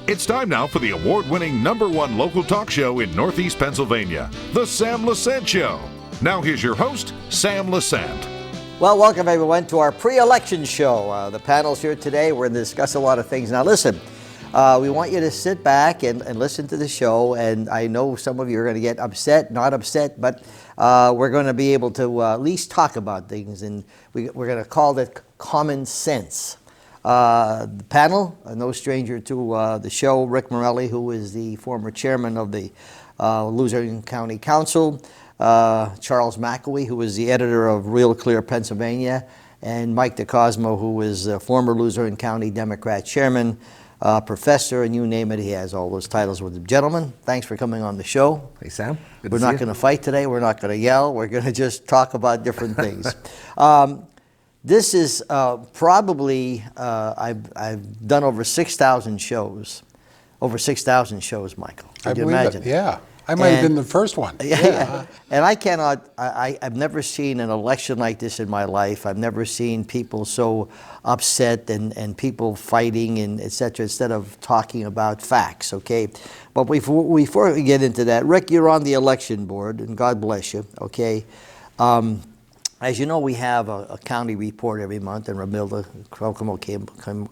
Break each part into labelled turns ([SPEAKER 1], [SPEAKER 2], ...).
[SPEAKER 1] It's time now for the award-winning #1 local talk show in Northeast Pennsylvania, The Sam Lesante Show. Now here's your host, Sam Lesante.
[SPEAKER 2] Well, welcome everyone to our pre-election show. The panel's here today. We're going to discuss a lot of things. Now listen, we want you to sit back and listen to the show. And I know some of you are going to get upset, not upset, but we're going to be able to at least talk about things. And we're going to call it common sense. The panel, no stranger to the show, Rick Morelli, who is the former chairman of the Luzerne County Council, Charles McElwee, who is the editor of RealClear Pennsylvania, and Mike DeCosmo, who is a former Luzerne County Democrat chairman, professor, and you name it, he has all those titles with him. Gentlemen, thanks for coming on the show.
[SPEAKER 3] Hey, Sam.
[SPEAKER 2] We're not going to fight today. We're not going to yell. We're going to just talk about different things. This is probably, I've done over 6,000 shows. Over 6,000 shows, Michael. Could you imagine?
[SPEAKER 4] Yeah. I might have been the first one.
[SPEAKER 2] Yeah. And I've never seen an election like this in my life. I've never seen people so upset and people fighting and et cetera, instead of talking about facts, okay? But before we get into that, Rick, you're on the election board, and God bless you, okay? As you know, we have a county report every month, and DeCosmo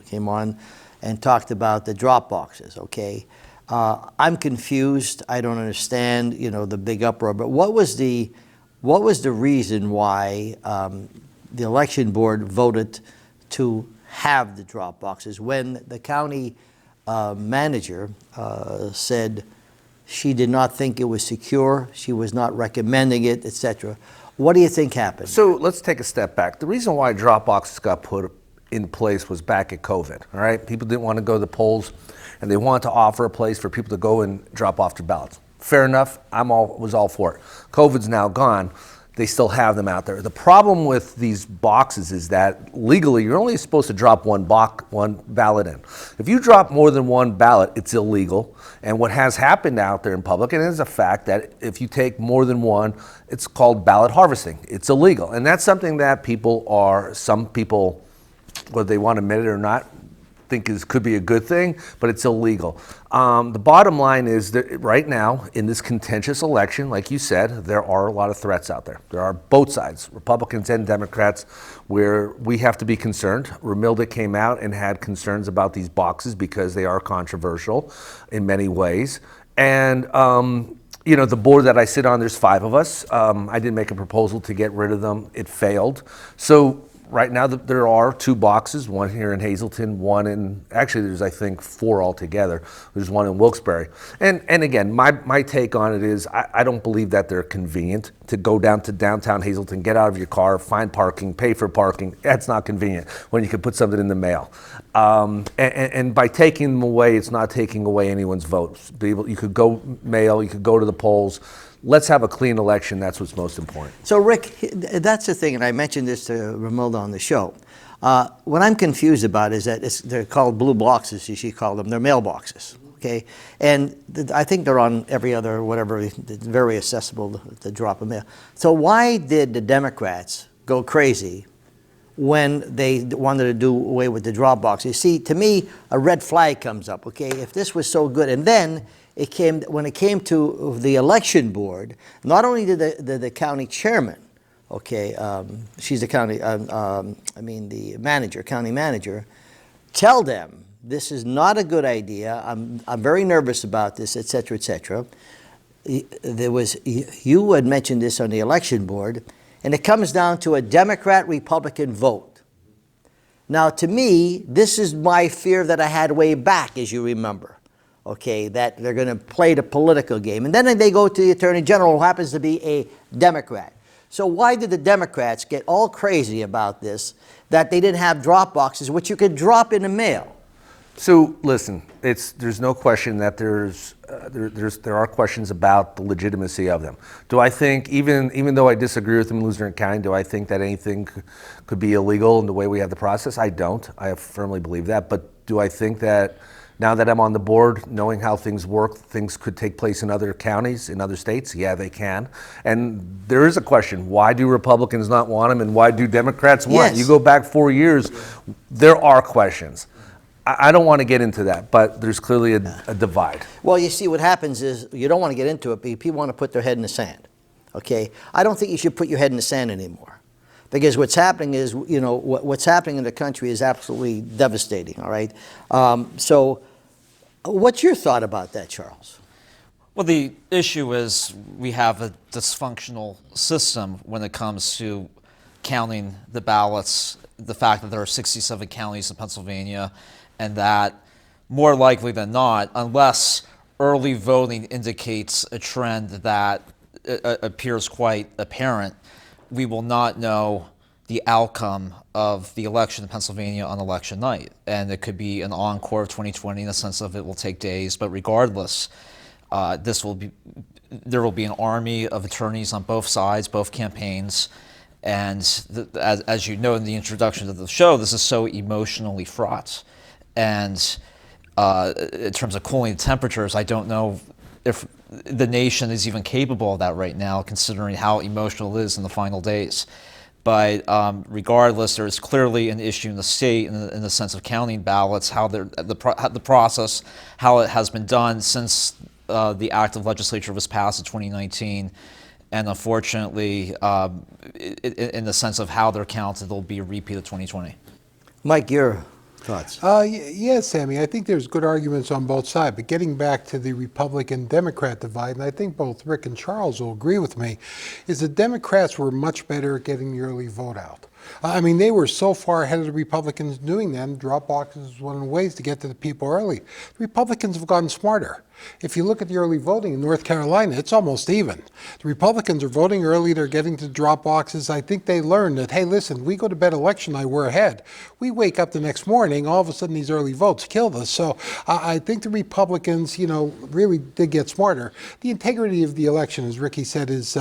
[SPEAKER 2] came on and talked about the drop boxes, okay? I'm confused. I don't understand, the big uproar. But what was the reason why the election board voted to have the drop boxes when the county manager said she did not think it was secure, she was not recommending it, etc.? What do you think happened?
[SPEAKER 3] So let's take a step back. The reason why drop boxes got put in place was back at COVID, all right? People didn't want to go to the polls, and they wanted to offer a place for people to go and drop off their ballots. Fair enough, was all for it. COVID's now gone. They still have them out there. The problem with these boxes is that legally you're only supposed to drop one ballot in. If you drop more than one ballot, it's illegal. And what has happened out there in public, and it is a fact, that if you take more than one, it's called ballot harvesting. It's illegal. And that's something that some people, whether they want to admit it or not, think could be a good thing, but it's illegal. The bottom line is that right now, in this contentious election, like you said, there are a lot of threats out there. There are both sides, Republicans and Democrats, where we have to be concerned. Romilda came out and had concerns about these boxes because they are controversial in many ways. And the board that I sit on, there's 5 of us. I did make a proposal to get rid of them. It failed. So right now, there are 2 boxes, one here in Hazleton, actually there's I think 4 altogether. There's one in Wilkes-Barre. And again, my take on it is I don't believe that they're convenient to go down to downtown Hazleton, get out of your car, find parking, pay for parking. That's not convenient when you can put something in the mail. And by taking them away, it's not taking away anyone's votes. You could go mail, you could go to the polls. Let's have a clean election. That's what's most important.
[SPEAKER 2] So, Rick, that's the thing, and I mentioned this to Romilda on the show. What I'm confused about is that they're called blue boxes, as she called them. They're mailboxes, okay? And I think they're on every other, whatever, it's very accessible to drop a mail. So why did the Democrats go crazy when they wanted to do away with the drop box? You see, to me, a red flag comes up, okay? If this was so good, and then when it came to the election board, not only did the county chairman, okay, she's the county, the county manager, tell them this is not a good idea. I'm very nervous about this, et cetera, et cetera. You had mentioned this on the election board, and it comes down to a Democrat-Republican vote. Now, to me, this is my fear that I had way back, as you remember. Okay, that they're going to play the political game. And then they go to the Attorney General, who happens to be a Democrat. So why did the Democrats get all crazy about this, that they didn't have drop boxes, which you could drop in the mail?
[SPEAKER 3] So listen, there's no question that there are questions about the legitimacy of them. Do I think, even though I disagree with them in Luzerne County, do I think that anything could be illegal in the way we have the process? I don't. I firmly believe that. But do I think that Now that I'm on the board, knowing how things work, things could take place in other counties, in other states. Yeah, they can. And there is a question, why do Republicans not want them and why do Democrats want it?
[SPEAKER 2] Yes.
[SPEAKER 3] You go back 4 years, there are questions. I don't want to get into that, but there's clearly a divide.
[SPEAKER 2] Well, you see, what happens is you don't want to get into it, but people want to put their head in the sand. Okay, I don't think you should put your head in the sand anymore, because what's happening is, you know, what's happening in the country is absolutely devastating. All right, so what's your thought about that, Charles?
[SPEAKER 5] Well, the issue is we have a dysfunctional system when it comes to counting the ballots. The fact that there are 67 counties in Pennsylvania, and that more likely than not, unless early voting indicates a trend that appears quite apparent, we will not know the outcome of the election in Pennsylvania on election night. And it could be an encore of 2020 in the sense of it will take days, but regardless, there will be an army of attorneys on both sides, both campaigns. And as you know in the introduction to the show, this is so emotionally fraught. And in terms of cooling the temperatures, I don't know if the nation is even capable of that right now, considering how emotional it is in the final days. But regardless, there is clearly an issue in the state in the sense of counting ballots, how the process, how it has been done since the act of legislature was passed in 2019. And unfortunately, in the sense of how they're counted, there'll be a repeat of 2020.
[SPEAKER 2] Mike, your thoughts?
[SPEAKER 4] Yes, Sammy, I think there's good arguments on both sides. But getting back to the Republican-Democrat divide, and I think both Rick and Charles will agree with me, is the Democrats were much better at getting the early vote out. I mean, they were so far ahead of the Republicans doing that. Drop boxes is one of the ways to get to the people early. The Republicans have gotten smarter. If you look at the early voting in North Carolina, it's almost even. The Republicans are voting early. They're getting to drop boxes. I think they learned that, hey, listen, we go to bed election night, we're ahead. We wake up the next morning, all of a sudden these early votes killed us. So I think the Republicans, you know, really did get smarter. The integrity of the election, as Ricky said, is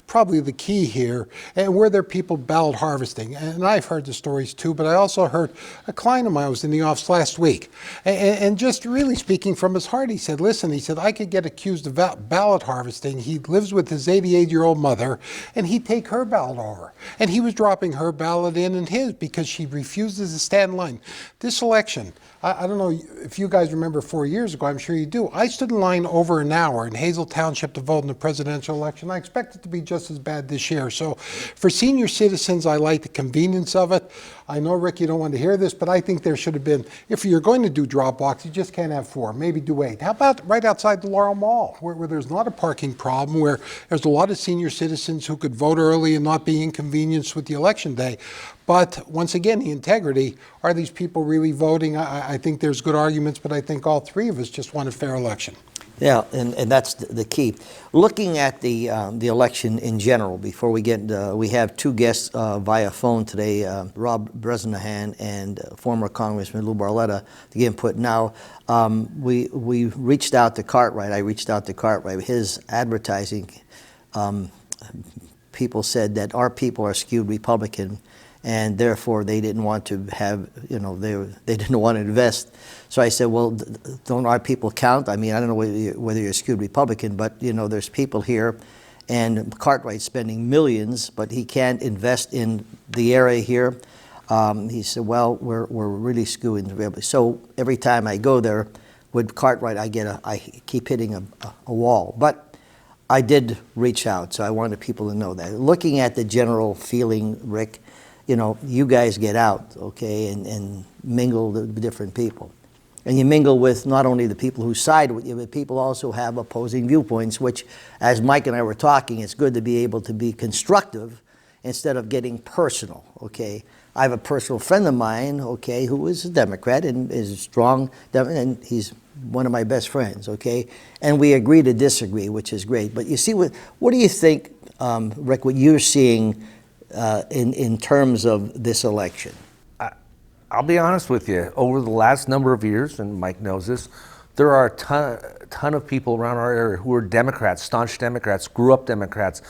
[SPEAKER 4] probably the key here. And were there people ballot harvesting? And I've heard the stories too, but I also heard a client of mine was in the office last week. And just really speaking from his heart, he said, listen, he said, I could get accused of ballot harvesting. He lives with his 88-year-old mother, and he'd take her ballot over. And he was dropping her ballot in and his because she refuses to stand in line. This election, I don't know if you guys remember 4 years ago, I'm sure you do. I stood in line over an hour in Hazel Township to vote in the presidential election. I expect it to be just as bad this year. So for senior citizens, I like the convenience of it. I know, Rick, you don't want to hear this, but I think there should have been, if you're going to do drop box, you just can't have 4, maybe do 8. How about right outside the Laurel Mall, where there's not a parking problem, where there's a lot of senior citizens who could vote early and not be inconvenienced with the election day. But once again, the integrity, are these people really voting? I think there's good arguments, but I think all three of us just want a fair election.
[SPEAKER 2] Yeah, and that's the key. Looking at the election in general, before we get, we have two guests via phone today, Rob Bresnahan and former Congressman Lou Barletta, to get input. Now, we reached out to Cartwright. I reached out to Cartwright. His advertising people said that our people are skewed Republican, and therefore they didn't want to have, you know, they didn't want to invest. So I said, well, don't our people count? I mean, I don't know whether you're skewed Republican, but, you know, there's people here, and Cartwright's spending millions, but he can't invest in the area here. He said, well, we're really skewing. So every time I go there with Cartwright, I keep hitting a wall. But I did reach out, so I wanted people to know that. Looking at the general feeling, Rick, you know, you guys get out, okay, and mingle with different people. And you mingle with not only the people who side with you, but people also have opposing viewpoints, which, as Mike and I were talking, it's good to be able to be constructive instead of getting personal, okay? I have a personal friend of mine, okay, who is a Democrat and is a strong, and he's one of my best friends, okay? And we agree to disagree, which is great. But you see, what do you think, Rick, what you're seeing in terms of this election?
[SPEAKER 3] I'll be honest with you. Over the last number of years, and Mike knows this, there are a ton of people around our area who are Democrats, staunch Democrats, grew up Democrats,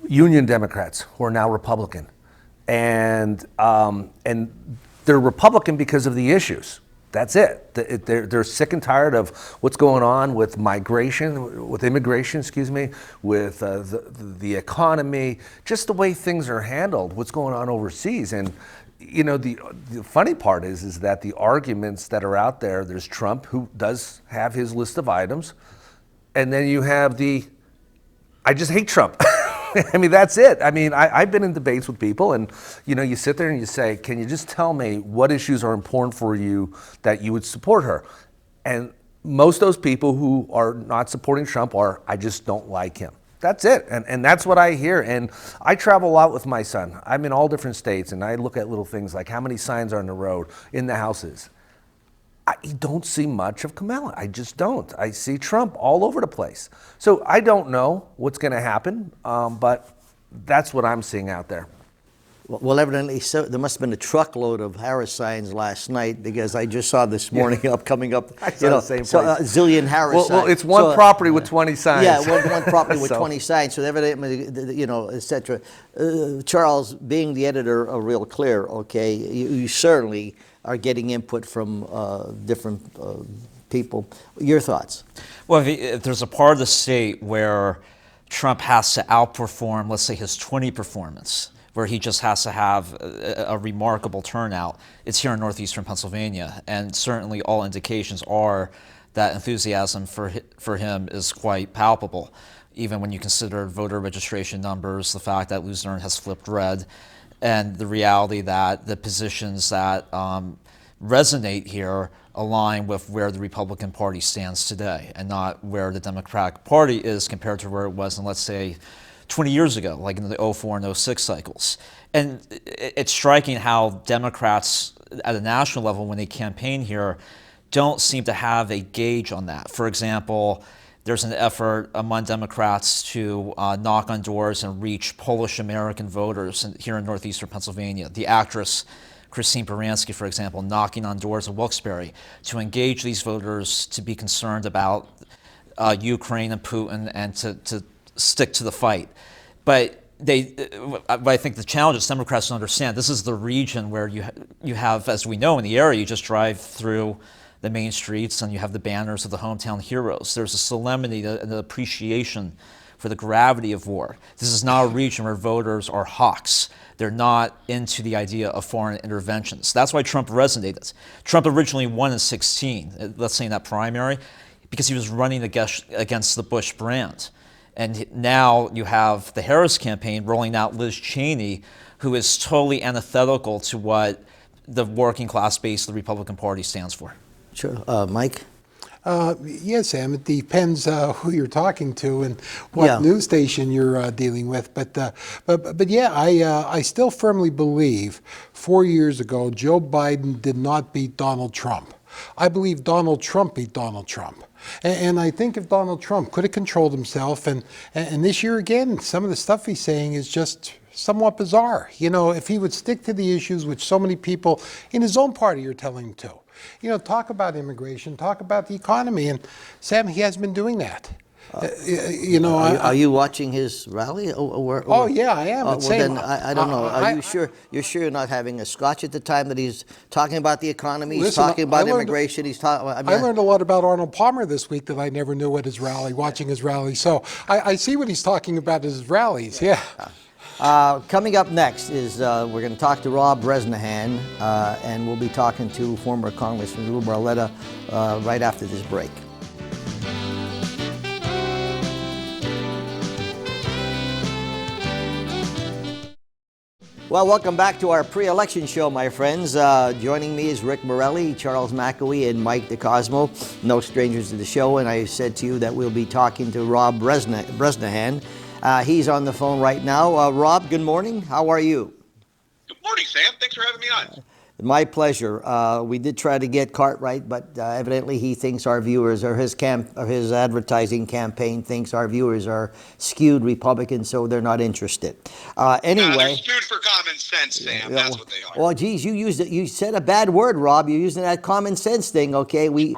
[SPEAKER 3] union Democrats who are now Republican. And they're Republican because of the issues. That's it. They're sick and tired of what's going on with migration, with immigration, with the economy, just the way things are handled, what's going on overseas. And the funny part is that the arguments that are out there, there's Trump, who does have his list of items, and then you have I just hate Trump. I mean, that's it. I mean, I've been in debates with people, and you sit there and you say, can you just tell me what issues are important for you that you would support her? And most of those people who are not supporting Trump are, I just don't like him. That's it. And that's what I hear. And I travel a lot with my son. I'm in all different states, and I look at little things like how many signs are on the road, in the houses. I don't see much of Kamala. I just don't. I see Trump all over the place. So I don't know what's going to happen, but that's what I'm seeing out there.
[SPEAKER 2] Well, evidently, so there must have been a truckload of Harris signs last night, because I just saw this morning coming up.
[SPEAKER 3] I saw the same place.
[SPEAKER 2] A zillion Harris signs.
[SPEAKER 3] Well, it's one property with 20 signs.
[SPEAKER 2] Yeah, one property with 20 signs. So evidently, et cetera. Charles, being the editor of RealClear, okay, you certainly are getting input from different people. Your thoughts?
[SPEAKER 5] Well, if there's a part of the state where Trump has to outperform, let's say, his 20 performance, where he just has to have a remarkable turnout, it's here in northeastern Pennsylvania. And certainly all indications are that enthusiasm for him is quite palpable, even when you consider voter registration numbers, the fact that Luzerne has flipped red, and the reality that the positions that resonate here align with where the Republican Party stands today, and not where the Democratic Party is compared to where it was in, let's say, 20 years ago, like in the 04 and 06 cycles. And it's striking how Democrats at a national level, when they campaign here, don't seem to have a gauge on that. For example, there's an effort among Democrats to knock on doors and reach Polish American voters here in northeastern Pennsylvania. The actress Christine Baranski, for example, knocking on doors of Wilkes-Barre to engage these voters to be concerned about Ukraine and Putin, and to stick to the fight. But I think the challenge is Democrats don't understand. This is the region where you have, as we know in the area, you just drive through the main streets and you have the banners of the hometown heroes. There's a solemnity and an appreciation for the gravity of war. This is not a region where voters are hawks. They're not into the idea of foreign interventions. That's why Trump resonated. Trump originally won in 2016, let's say in that primary, because he was running against the Bush brand. And now you have the Harris campaign rolling out Liz Cheney, who is totally antithetical to what the working class base of the Republican Party stands for.
[SPEAKER 2] Sure. Mike?
[SPEAKER 4] Yes, Sam, it depends who you're talking to and what news station you're dealing with. But yeah, I still firmly believe 4 years ago, Joe Biden did not beat Donald Trump. I believe Donald Trump beat Donald Trump. And I think if Donald Trump could have controlled himself, and this year again, some of the stuff he's saying is just somewhat bizarre. If he would stick to the issues which so many people in his own party are telling him to. Talk about immigration, talk about the economy, and Sam, he has been doing that.
[SPEAKER 2] Are you watching his rally?
[SPEAKER 4] Oh yeah, I am.
[SPEAKER 2] Well, then I don't know. Are you sure? You're sure you're not having a scotch at the time that he's talking about the economy? He's talking about immigration. He's talking.
[SPEAKER 4] I learned a lot about Arnold Palmer this week that I never knew at his rally. Watching his rally, so I see what he's talking about at his rallies. Yeah.
[SPEAKER 2] Coming up next is we're going to talk to Rob Bresnahan, and we'll be talking to former Congressman Lou Barletta right after this break. Well, welcome back to our pre-election show, my friends. Joining me is Rick Morelli, Charles McElwee, and Mike DeCosmo. No strangers to the show, and I said to you that we'll be talking to Rob Bresnahan. He's on the phone right now. Rob, good morning. How are you?
[SPEAKER 6] Good morning, Sam. Thanks for having me on.
[SPEAKER 2] My pleasure. We did try to get Cartwright, but evidently he thinks our viewers, or his advertising campaign thinks our viewers are skewed Republican, so they're not interested. Anyway,
[SPEAKER 6] no, they're skewed for common sense, Sam. That's what they are.
[SPEAKER 2] Well, geez, you said a bad word, Rob. You're using that common sense thing. Okay,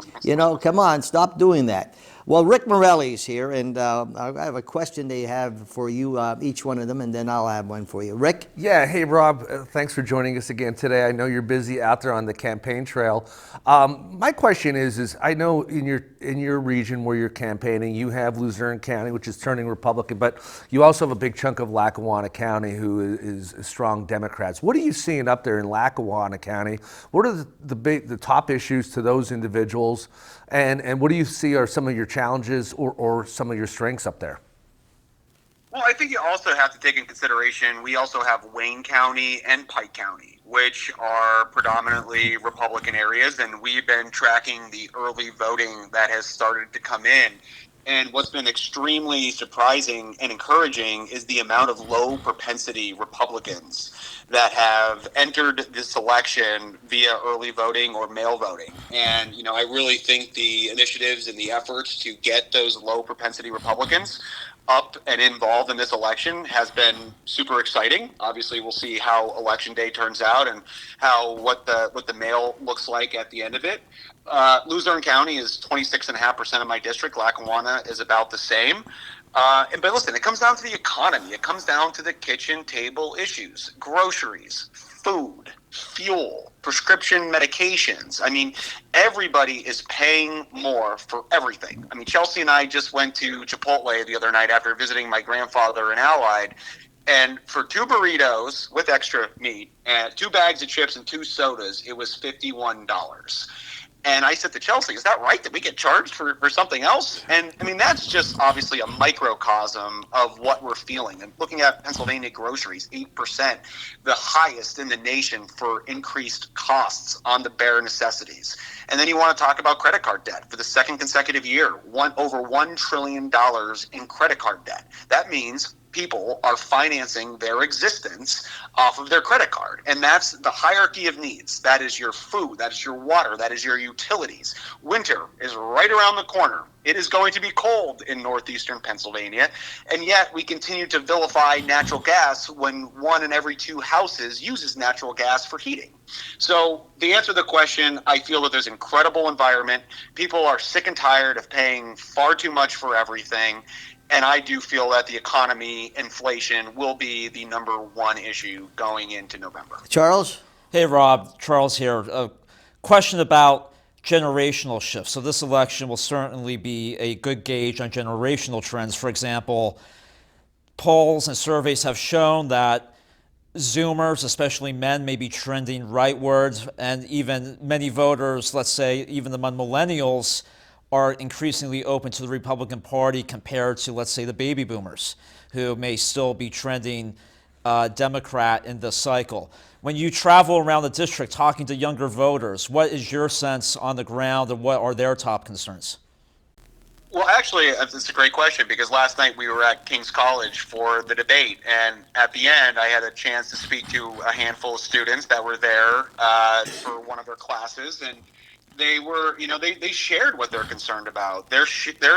[SPEAKER 2] come on, stop doing that. Well, Rick Morelli's here, and I have a question they have for you, each one of them, and then I'll have one for you. Rick?
[SPEAKER 3] Yeah, hey Rob, thanks for joining us again today. I know you're busy out there on the campaign trail. My question is I know in your region where you're campaigning, you have Luzerne County, which is turning Republican, but you also have a big chunk of Lackawanna County who is strong Democrats. What are you seeing up there in Lackawanna County? What are the top issues to those individuals, and what do you see are some of your challenges or some of your strengths up there?
[SPEAKER 6] Well, I think you also have to take in consideration, we also have Wayne County and Pike County, which are predominantly Republican areas, and we've been tracking the early voting that has started to come in. And what's been extremely surprising and encouraging is the amount of low propensity Republicans that have entered this election via early voting or mail voting. And, I really think the initiatives and the efforts to get those low propensity Republicans up and involved in this election has been super exciting. Obviously, we'll see how Election Day turns out and what the mail looks like at the end of it. Luzerne County is 26.5% of my district. Lackawanna is about the same. But listen, it comes down to the economy. It comes down to the kitchen table issues, groceries, food, fuel, prescription medications. I mean, everybody is paying more for everything. I mean, Chelsea and I just went to Chipotle the other night after visiting my grandfather in Allied. And for 2 burritos with extra meat and 2 bags of chips and 2 sodas, it was $51. And I said to Chelsea, is that right that we get charged for something else? And I mean, that's just obviously a microcosm of what we're feeling. And looking at Pennsylvania groceries, 8%, the highest in the nation for increased costs on the bare necessities. And then you want to talk about credit card debt for the second consecutive year, over $1 trillion in credit card debt. That means people are financing their existence off of their credit card. And that's the hierarchy of needs. That is your food, that is your water, that is your utilities. Winter is right around the corner. It is going to be cold in northeastern Pennsylvania, and yet we continue to vilify natural gas when 1 in every 2 houses uses natural gas for heating. So the answer to the question, I feel that there's incredible environment. People are sick and tired of paying far too much for everything. And I do feel that the economy, inflation, will be the number one issue going into November.
[SPEAKER 2] Charles?
[SPEAKER 5] Hey, Rob. Charles here. A question about generational shifts. So this election will certainly be a good gauge on generational trends. For example, polls and surveys have shown that Zoomers, especially men, may be trending rightwards, and even many voters, let's say even among millennials, are increasingly open to the Republican Party compared to, let's say, the baby boomers, who may still be trending Democrat in this cycle. When you travel around the district talking to younger voters, what is your sense on the ground and what are their top concerns?
[SPEAKER 6] Well, actually, it's a great question because last night we were at King's College for the debate, and at the end I had a chance to speak to a handful of students that were there for one of their classes, and they were, they shared what they're concerned about. They're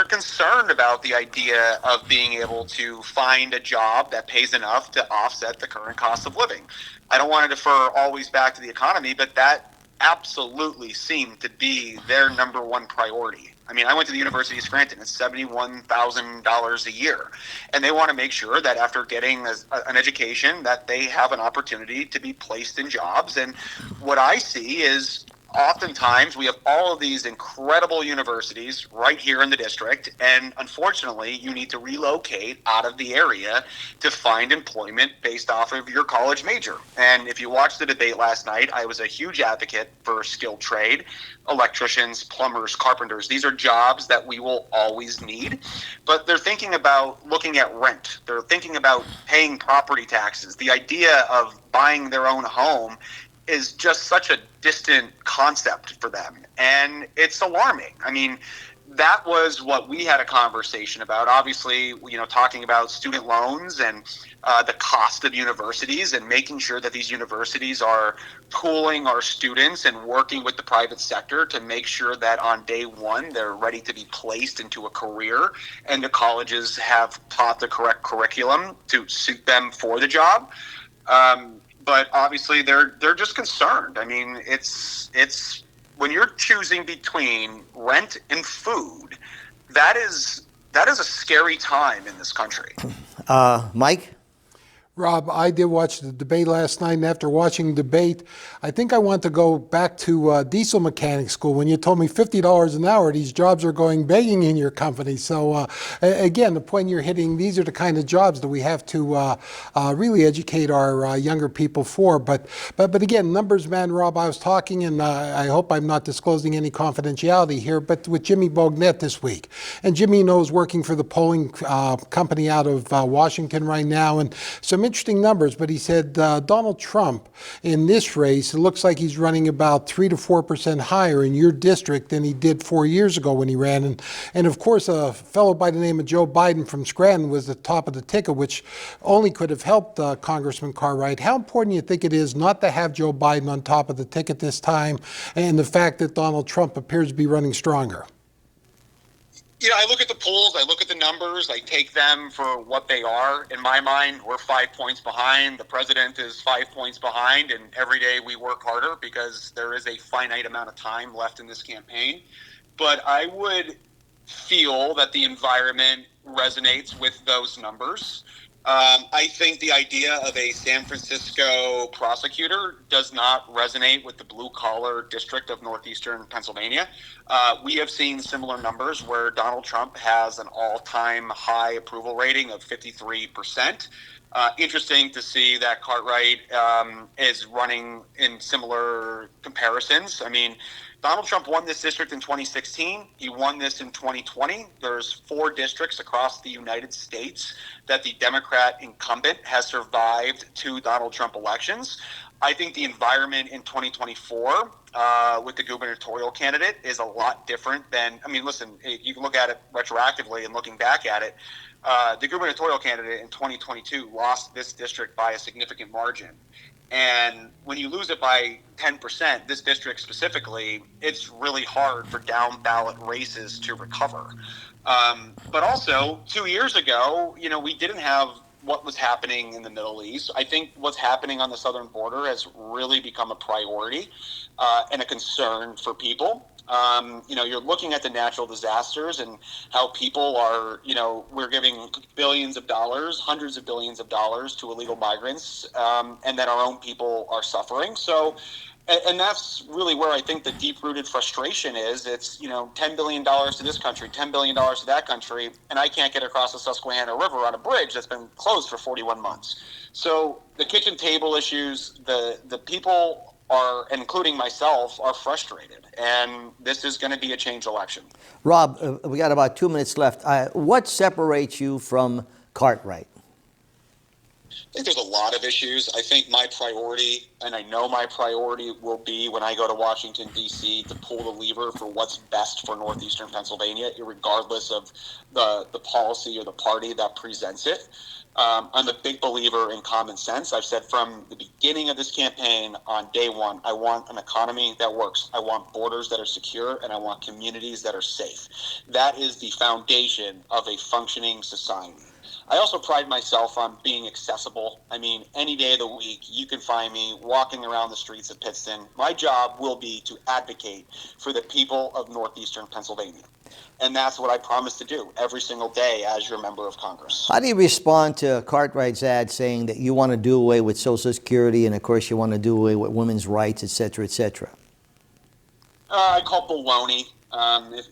[SPEAKER 6] concerned about the idea of being able to find a job that pays enough to offset the current cost of living. I don't want to defer always back to the economy, but that absolutely seemed to be their number one priority. I mean, I went to the University of Scranton. It's $71,000 a year. And they want to make sure that after getting an education that they have an opportunity to be placed in jobs. And what I see is oftentimes we have all of these incredible universities right here in the district, and unfortunately you need to relocate out of the area to find employment based off of your college major. And if you watched the debate last night, I was a huge advocate for skilled trade, electricians, plumbers, carpenters. These are jobs that we will always need, but they're thinking about looking at rent. They're thinking about paying property taxes. The idea of buying their own home is just such a distant concept for them, and it's alarming. I mean, that was what we had a conversation about. Obviously, talking about student loans and the cost of universities and making sure that these universities are pooling our students and working with the private sector to make sure that on day one they're ready to be placed into a career, and the colleges have taught the correct curriculum to suit them for the job. But obviously they're just concerned. I mean, it's when you're choosing between rent and food, that is a scary time in this country.
[SPEAKER 2] Mike?
[SPEAKER 4] Rob, I did watch the debate last night, and after watching the debate, I think I want to go back to diesel mechanic school when you told me $50 an hour, these jobs are going begging in your company. So again, the point you're hitting, these are the kind of jobs that we have to really educate our younger people for. But again, numbers man, Rob, I was talking, and I hope I'm not disclosing any confidentiality here, but with Jimmy Bognett this week. And Jimmy knows working for the polling company out of Washington right now, and some interesting numbers, but he said Donald Trump in this race, it looks like he's running about 3 to 4% higher in your district than he did 4 years ago when he ran. And of course, a fellow by the name of Joe Biden from Scranton was the top of the ticket, which only could have helped Congressman Cartwright. How important do you think it is not to have Joe Biden on top of the ticket this time, and the fact that Donald Trump appears to be running stronger?
[SPEAKER 6] I look at the polls, I look at the numbers, I take them for what they are. In my mind, we're 5 points behind. The president is 5 points behind, and every day we work harder because there is a finite amount of time left in this campaign. But I would feel that the environment resonates with those numbers. I think the idea of a San Francisco prosecutor does not resonate with the blue-collar district of northeastern Pennsylvania. We have seen similar numbers where Donald Trump has an all-time high approval rating of 53%. Interesting to see that Cartwright is running in similar comparisons. I mean, Donald Trump won this district in 2016. He won this in 2020. There's 4 districts across the United States that the Democrat incumbent has survived 2 Donald Trump elections. I think the environment in 2024 with the gubernatorial candidate is a lot different than, listen, you can look at it retroactively and looking back at it. The gubernatorial candidate in 2022 lost this district by a significant margin. And when you lose it by 10%, this district specifically, it's really hard for down ballot races to recover. But also, 2 years ago, we didn't have what was happening in the Middle East. I think what's happening on the southern border has really become a priority and a concern for people. You're looking at the natural disasters and how people are, we're giving billions of dollars, hundreds of billions of dollars to illegal migrants, and that our own people are suffering. So, and that's really where I think the deep-rooted frustration is. It's, $10 billion to this country, $10 billion to that country, and I can't get across the Susquehanna River on a bridge that's been closed for 41 months. So the kitchen table issues, the people are, including myself, are frustrated. And this is going to be a change election.
[SPEAKER 2] Rob, we got about 2 minutes left. What separates you from Cartwright?
[SPEAKER 6] I think there's a lot of issues. I think my priority, and I know my priority will be when I go to Washington, D.C., to pull the lever for what's best for northeastern Pennsylvania, regardless of the policy or the party that presents it. I'm a big believer in common sense. I've said from the beginning of this campaign on day one, I want an economy that works. I want borders that are secure, and I want communities that are safe. That is the foundation of a functioning society. I also pride myself on being accessible. Any day of the week, you can find me walking around the streets of Pittston. My job will be to advocate for the people of northeastern Pennsylvania. And that's what I promise to do every single day as your member of Congress.
[SPEAKER 2] How do you respond to Cartwright's ad saying that you want to do away with Social Security and, of course, you want to do away with women's rights, et cetera, et cetera?
[SPEAKER 6] I call baloney.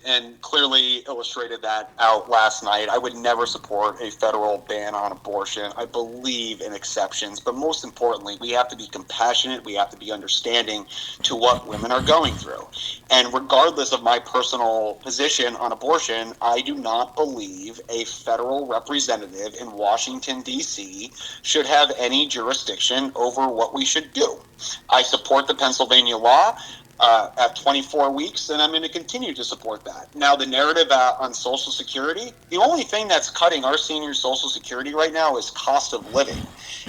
[SPEAKER 6] And clearly illustrated that out last night. I would never support a federal ban on abortion. I believe in exceptions, but most importantly, we have to be compassionate. We have to be understanding to what women are going through. And regardless of my personal position on abortion, I do not believe a federal representative in Washington, D.C. should have any jurisdiction over what we should do. I support the Pennsylvania law. At 24 weeks, and I'm going to continue to support that. Now, the narrative on Social Security, the only thing that's cutting our seniors' Social Security right now is cost of living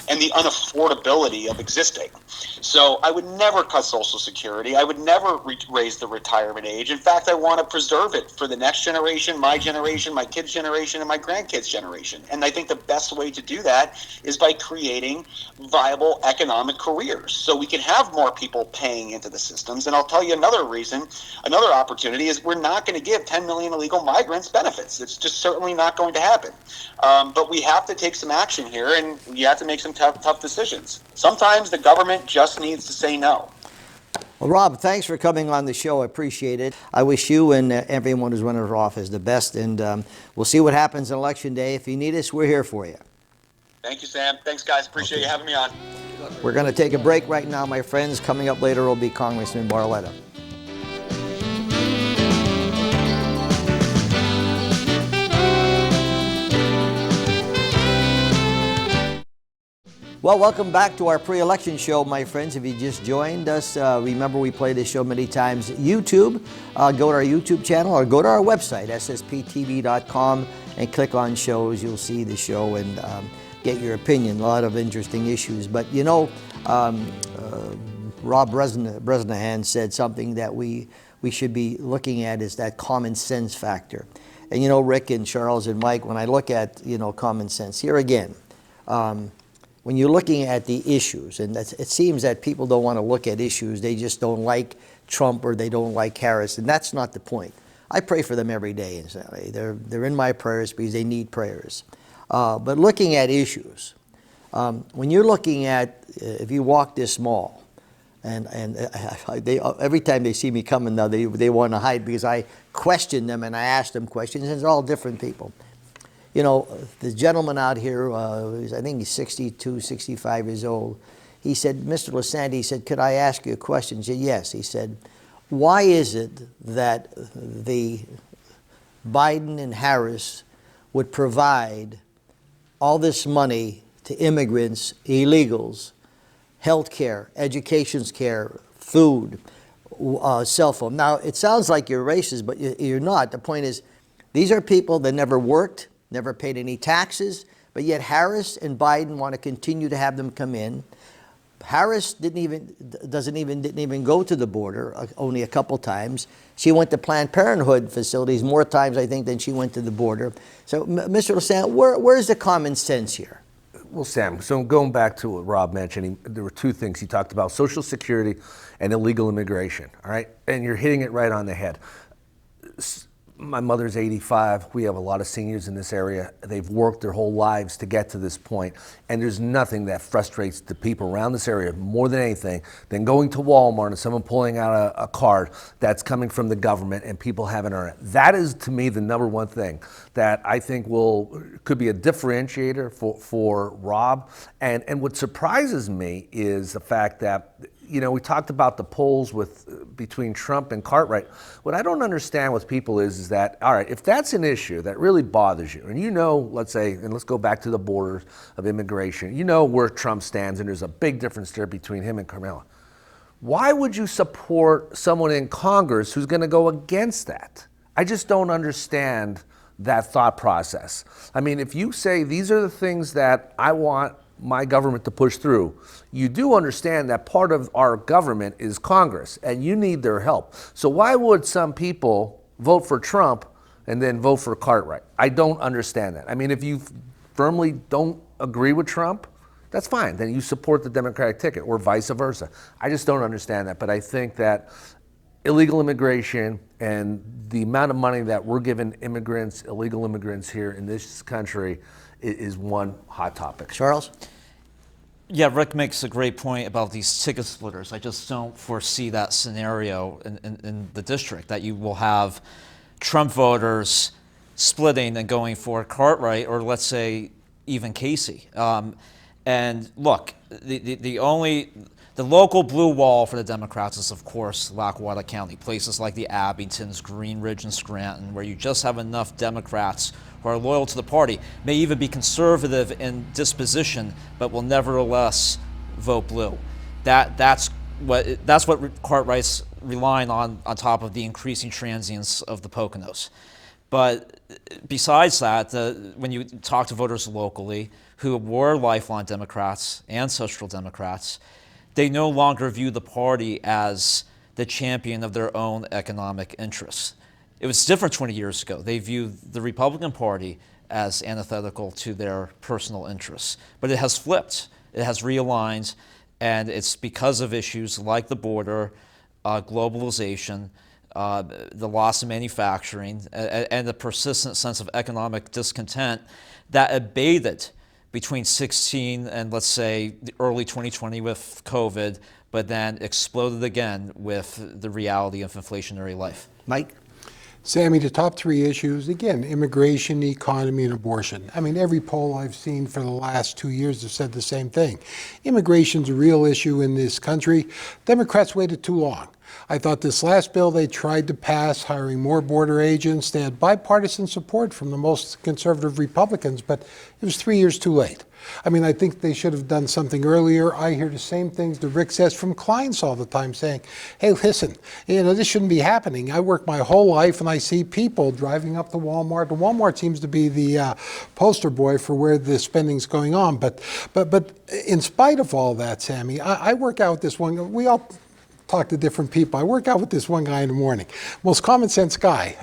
[SPEAKER 6] and the unaffordability of existing. So I would never cut Social Security. I would never raise the retirement age. In fact, I want to preserve it for the next generation, my kids' generation, and my grandkids' generation. And I think the best way to do that is by creating viable economic careers so we can have more people paying into the systems and I'll tell you another reason, another opportunity is we're not going to give 10 million illegal migrants benefits. It's just certainly not going to happen. But we have to take some action here, and you have to make some tough decisions. Sometimes the government just needs to say no.
[SPEAKER 2] Well, Rob, thanks for coming on the show. I appreciate it. I wish you and everyone who's running for office the best, and we'll see what happens on Election Day. If you need us, we're here for you.
[SPEAKER 6] Thank you, Sam. Thanks, guys. Appreciate you having me on.
[SPEAKER 2] We're going to take a break right now, my friends. Coming up later will be Congressman Barletta. Well, welcome back to our pre-election show, my friends. If you just joined us, remember we play this show many times. YouTube, go to our YouTube channel or go to our website, ssptv.com, and click on shows. You'll see the show and get your opinion. A lot of interesting issues. But you know, Rob Bresnahan said something that we should be looking at is that common sense factor. And you know, Rick and Charles and Mike, when I look at, you know, common sense, here again, when you're looking at the issues, and it seems that people don't want to look at issues, they just don't like Trump or they don't like Harris, and that's not the point. I pray for them every day, and they're in my prayers because they need prayers. But looking at issues, when you're looking at, if you walk this mall, and they, every time they see me coming now, they want to hide because I question them and I ask them questions, and it's all different people. You know, the gentleman out here, I think he's 62, 65 years old. He said, Mr. Lesante, he said, could I ask you a question? He said, yes. He said, why is it that the Biden and Harris would provide all this money to immigrants, illegals, health care, education care, food, cell phone? Now, it sounds like you're racist, but you're not. The point is, these are people that never worked, never paid any taxes, but yet Harris and Biden want to continue to have them come in. Harris didn't even go to the border, only a couple times. She went to Planned Parenthood facilities more times, I think, than she went to the border. So, Mr. Lesante, where's the common sense here?
[SPEAKER 3] Well, Sam, so going back to what Rob mentioned, there were two things he talked about: Social Security and illegal immigration. All right, and you're hitting it right on the head. My mother's 85. We have a lot of seniors in this area. They've worked their whole lives to get to this point, and there's nothing that frustrates the people around this area more than anything than going to Walmart and someone pulling out a card that's coming from the government and people haven't earned it. That is, to me, the number one thing that I think could be a differentiator for Rob. And what surprises me is the fact that, you know, we talked about the polls between Trump and Cartwright. What I don't understand with people is that, all right, if that's an issue that really bothers you, and you know, let's say, and let's go back to the borders of immigration, you know where Trump stands, and there's a big difference there between him and Kamala. Why would you support someone in Congress who's going to go against that? I just don't understand that thought process. I mean, if you say these are the things that I want my government to push through, you do understand that part of our government is Congress, and you need their help. So why would some people vote for Trump and then vote for Cartwright? I don't understand that. I mean, if you firmly don't agree with Trump, that's fine. Then you support the Democratic ticket, or vice versa. I just don't understand that. But I think that illegal immigration and the amount of money that we're giving immigrants, illegal immigrants here in this country, is one hot topic.
[SPEAKER 2] Charles?
[SPEAKER 5] Yeah, Rick makes a great point about these ticket splitters. I just don't foresee that scenario in the district, that you will have Trump voters splitting and going for Cartwright, or let's say even Casey. And look, the local blue wall for the Democrats is, of course, Lackawanna County, places like the Abingtons, Green Ridge, and Scranton, where you just have enough Democrats who are loyal to the party, may even be conservative in disposition, but will nevertheless vote blue. That's what Cartwright's relying on top of the increasing transience of the Poconos. But besides that, when you talk to voters locally who were lifelong Democrats and social democrats, they no longer view the party as the champion of their own economic interests. It was different 20 years ago. They viewed the Republican Party as antithetical to their personal interests. But it has flipped. It has realigned, and it's because of issues like the border, globalization, the loss of manufacturing, and the persistent sense of economic discontent that abated between 16 and, let's say, the early 2020 with COVID, but then exploded again with the reality of inflationary life.
[SPEAKER 2] Mike?
[SPEAKER 4] Sammy, the top three issues, again, immigration, the economy, and abortion. I mean, every poll I've seen for the last 2 years have said the same thing. Immigration's a real issue in this country. Democrats waited too long. I thought this last bill they tried to pass, hiring more border agents, they had bipartisan support from the most conservative Republicans, but it was 3 years too late. I mean, I think they should have done something earlier. I hear the same things that Rick says from clients all the time saying, hey, listen, this shouldn't be happening. I work my whole life and I see people driving up to Walmart. The Walmart seems to be the poster boy for where the spending's going on. But in spite of all that, Sammy, I work out with this one. We all talk to different people. I work out with this one guy in the morning. Most common sense guy,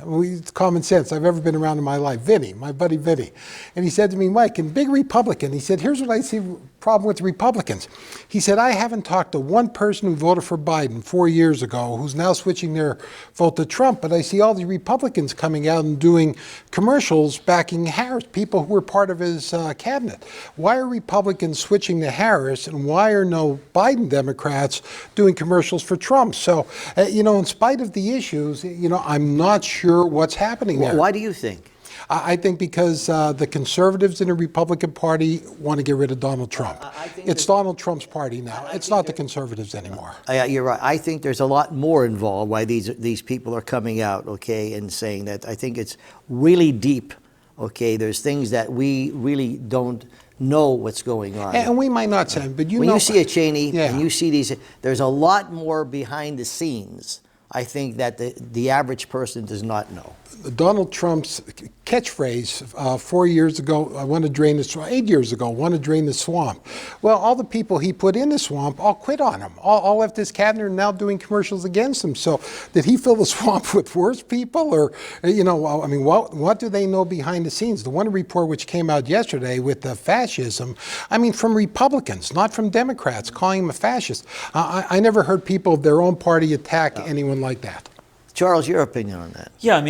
[SPEAKER 4] common sense I've ever been around in my life, Vinny, my buddy Vinny. And he said to me, Mike, and big Republican, he said, here's what I see problem with Republicans. He said, I haven't talked to one person who voted for Biden 4 years ago who's now switching their vote to Trump, but I see all the Republicans coming out and doing commercials backing Harris, people who were part of his cabinet. Why are Republicans switching to Harris, and why are no Biden Democrats doing commercials for Trump? So, in spite of the issues, I'm not sure what's happening there.
[SPEAKER 2] Why do you think?
[SPEAKER 4] I think because the conservatives in the Republican Party want to get rid of Donald Trump. It's Donald Trump's party now. It's not the conservatives anymore.
[SPEAKER 2] You're right. I think there's a lot more involved why these people are coming out, okay, and saying that. I think it's really deep, okay. There's things that we really don't know what's going on.
[SPEAKER 4] And we might not say, but
[SPEAKER 2] when you see a Cheney and you see these, there's a lot more behind the scenes, I think, that the average person does not know.
[SPEAKER 4] Donald Trump's catchphrase 4 years ago, I want to drain the swamp, 8 years ago, want to drain the swamp. Well, all the people he put in the swamp all quit on him. All left his cabinet and now doing commercials against him. So did he fill the swamp with worse people? Or, what do they know behind the scenes? The one report which came out yesterday with the fascism, from Republicans, not from Democrats, calling him a fascist. I never heard people of their own party attack anyone like that.
[SPEAKER 2] Charles, your opinion on that?
[SPEAKER 5] Yeah,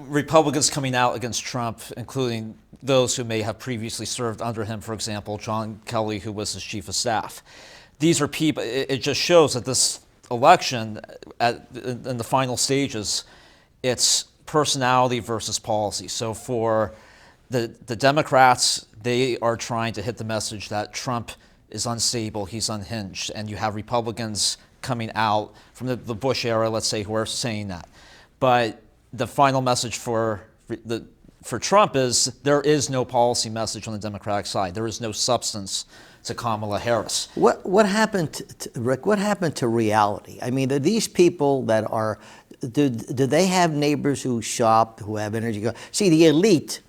[SPEAKER 5] Republicans coming out against Trump, including those who may have previously served under him, for example, John Kelly, who was his chief of staff. These are people, it just shows that this election, in the final stages, it's personality versus policy. So for the Democrats, they are trying to hit the message that Trump is unstable, he's unhinged, and you have Republicans coming out from the Bush era, let's say, who are saying that. But the final message for Trump is there is no policy message on the Democratic side. There is no substance to Kamala Harris.
[SPEAKER 2] What happened, Rick? What happened to reality? Are these people that are, do they have neighbors who shop, who have energy? See, the elite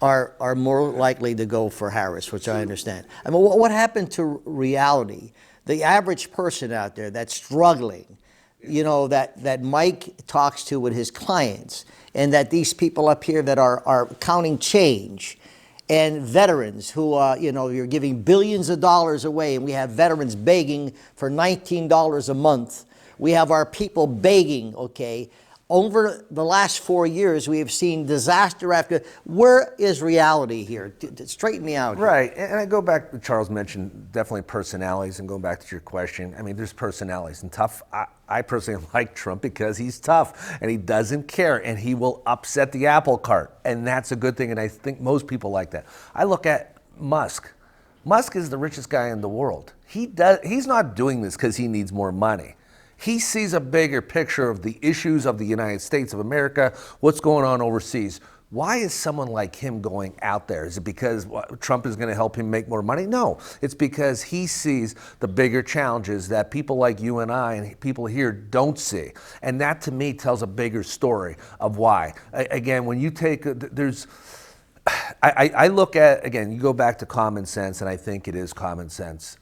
[SPEAKER 2] are more likely to go for Harris, which I understand. What happened to reality? The average person out there that's struggling, that Mike talks to with his clients, and that these people up here that are counting change, and veterans who, you're giving billions of dollars away, and we have veterans begging for $19 a month. We have our people begging, okay? Over the last 4 years, we have seen disaster after. Where is reality here? Straighten me out here.
[SPEAKER 3] Right, and I go back, Charles mentioned definitely personalities, and going back to your question, there's personalities, and tough. I personally like Trump because he's tough, and he doesn't care, and he will upset the apple cart, and that's a good thing, and I think most people like that. I look at Musk. Musk is the richest guy in the world. He's not doing this because he needs more money. He sees a bigger picture of the issues of the United States of America, what's going on overseas. Why is someone like him going out there? Is it because Trump is going to help him make more money? No, it's because he sees the bigger challenges that people like you and I and people here don't see. And that to me tells a bigger story of why. Again, when you take, I look at, again, you go back to common sense, and I think it is common sense.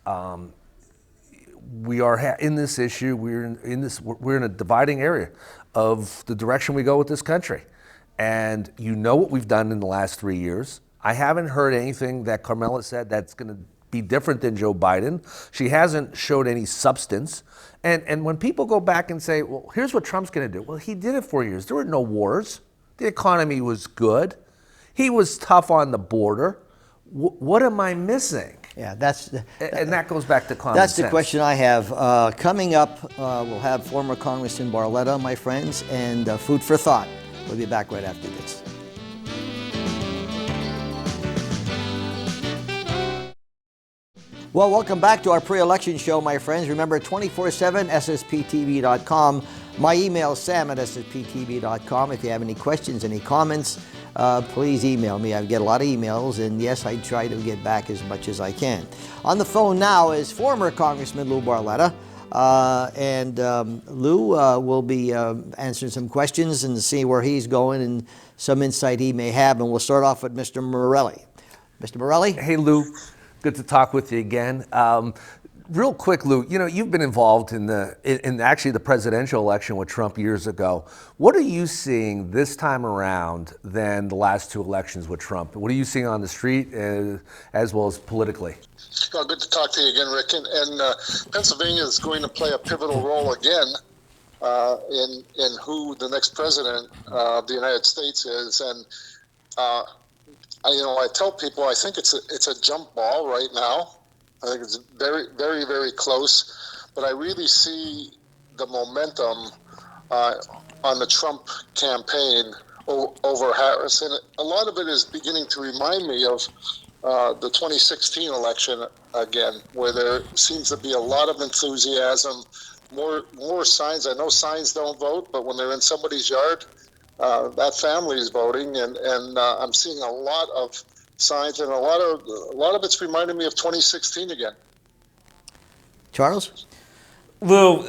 [SPEAKER 3] We are in this issue. We're in a dividing area of the direction we go with this country, and what we've done in the last 3 years. I haven't heard anything that Carmela said that's going to be different than Joe Biden. She hasn't showed any substance. And when people go back and say, well, here's what Trump's going to do. Well, he did it for years. There were no wars. The economy was good. He was tough on the border. What am I missing?
[SPEAKER 2] Yeah,
[SPEAKER 3] and that goes back to common
[SPEAKER 2] That's
[SPEAKER 3] sense.
[SPEAKER 2] the question I have. Coming up, we'll have former Congressman Barletta, my friends, and food for thought. We'll be back right after this. Well, welcome back to our pre-election show, my friends. Remember, 24/7, ssptv.com. My email, sam@ssptv.com. If you have any questions, any comments, please email me. I get a lot of emails, and yes, I try to get back as much as I can. On the phone now is former Congressman Lou Barletta. Lou will be answering some questions and see where he's going and some insight he may have. And we'll start off with Mr. Morelli. Mr. Morelli?
[SPEAKER 3] Hey, Lou. Good to talk with you again. Real quick, Lou, you've been involved in actually the presidential election with Trump years ago. What are you seeing this time around than the last two elections with Trump? What are you seeing on the street as well as politically?
[SPEAKER 7] Well, good to talk to you again, Rick. And Pennsylvania is going to play a pivotal role again in who the next president of the United States is. And I tell people I think it's a jump ball right now. I think it's very, very, very close. But I really see the momentum on the Trump campaign over Harris. And a lot of it is beginning to remind me of the 2016 election again, where there seems to be a lot of enthusiasm, more signs. I know signs don't vote, but when they're in somebody's yard, that family is voting, and I'm seeing a lot of signs, and a lot of it's reminding me of 2016 again.
[SPEAKER 2] Charles?
[SPEAKER 5] Lou,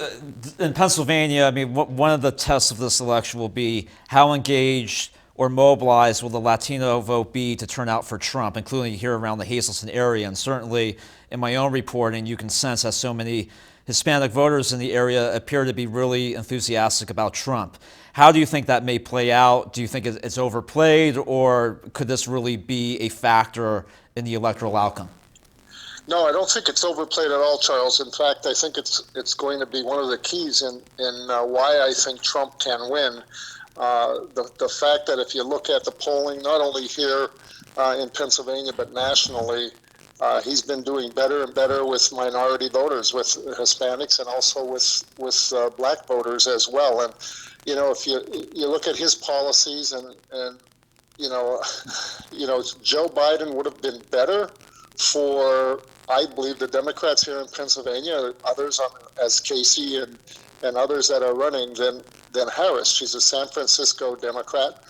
[SPEAKER 5] in Pennsylvania, I mean, one of the tests of this election will be how engaged or mobilized will the Latino vote be to turn out for Trump, including here around the Hazleton area. And certainly in my own reporting, you can sense that so many Hispanic voters in the area appear to be really enthusiastic about Trump. How do you think that may play out? Do you think it's overplayed, or could this really be a factor in the electoral outcome?
[SPEAKER 7] No, I don't think it's overplayed at all, Charles. In fact, I think it's going to be one of the keys in why I think Trump can win. The fact that if you look at the polling, not only here in Pennsylvania but nationally, he's been doing better and better with minority voters, with Hispanics, and also with black voters as well. And if you look at his policies, and Joe Biden would have been better for, I believe, the Democrats here in Pennsylvania, others as Casey and others that are running than Harris. She's a San Francisco Democrat.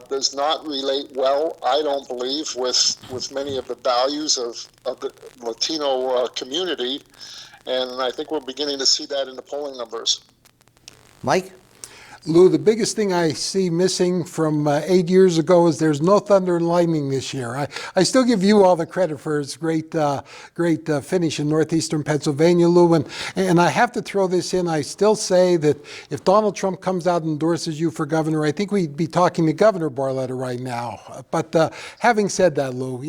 [SPEAKER 7] Does not relate well, I don't believe, with many of the values of the Latino community, and I think we're beginning to see that in the polling numbers.
[SPEAKER 2] Mike?
[SPEAKER 4] Lou, the biggest thing I see missing from 8 years ago is there's no thunder and lightning this year. I still give you all the credit for his great finish in northeastern Pennsylvania, Lou. And I have to throw this in. I still say that if Donald Trump comes out and endorses you for governor, I think we'd be talking to Governor Barletta right now. But having said that, Lou,